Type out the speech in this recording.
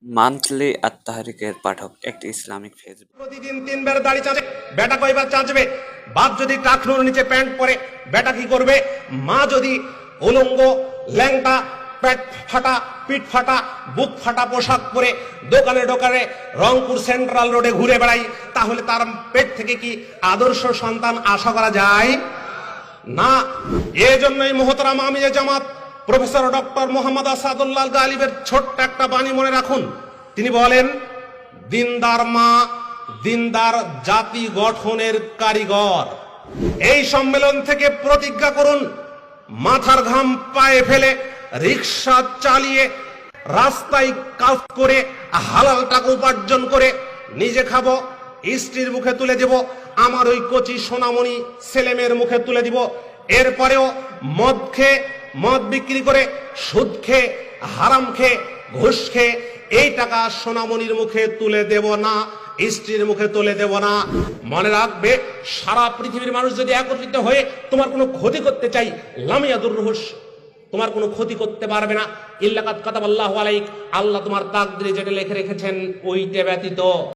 Monthly আত-তাহরিকের পাঠক, একটি Islamic Facebook. প্রতিদিন 3 বার দাড়ি চাঁচে, বেটা কয়বার চাঁচবে? বাপ যদি টাকনুর নিচে প্যান্ট পরে, বেটা কি করবে? মা যদি উলঙ্গ, ল্যাংটা, পেট ফাটা, পিঠ ফাটা, বুক ফাটা পোশাক পরে দোকানে দোকানে রংপুর সেন্ট্রাল রোডে ঘুরে বেড়াই, তাহলে তার পেট থেকে কি আদর্শ সন্তান আশা করা যায় না? এজন্যই মোহতারাম আমিরে জামাত প্রফেসর ডক্টর মোহাম্মদ আসাদুল্লাহ গালিবের ছোট্ট একটা বাণী মনে রাখুন। তিনি বলেন, দিনদার মা দিনদার জাতি গঠনের কারিগর। এই সম্মেলন থেকে প্রতিজ্ঞা করুন, মাথার ঘাম পায়ে ফেলে রিকশা চালিয়ে রাস্তায় কাজ করে হালাল টাকা উপার্জন করে নিজে খাবো, স্ত্রীর মুখে তুলে দেব, আমার ওই কচি সোনামণি ছেলেমেয়ের মুখে তুলে দিব। এরপরেও মদ খেয়ে, মদ বিক্রি করে, সুদ খেয়ে, হারাম খেয়ে, ঘুষ খেয়ে এই টাকা সোনামণির মুখে তুলে দেব না, স্ত্রীর মুখে তুলে দেব না। মনে রাখবে, সারা পৃথিবীর মানুষ যদি একত্রিত হয়ে তোমার কোনো ক্ষতি করতে চাই, লামিয়াদুর রুহুস, তোমার কোনো ক্ষতি করতে পারবে না। ইল্লা কাদ কাতাবাল্লাহু আলাইক, আল্লাহ তোমার তাকদীরে যেটা লিখে রেখেছেন ওইটা ব্যতীত।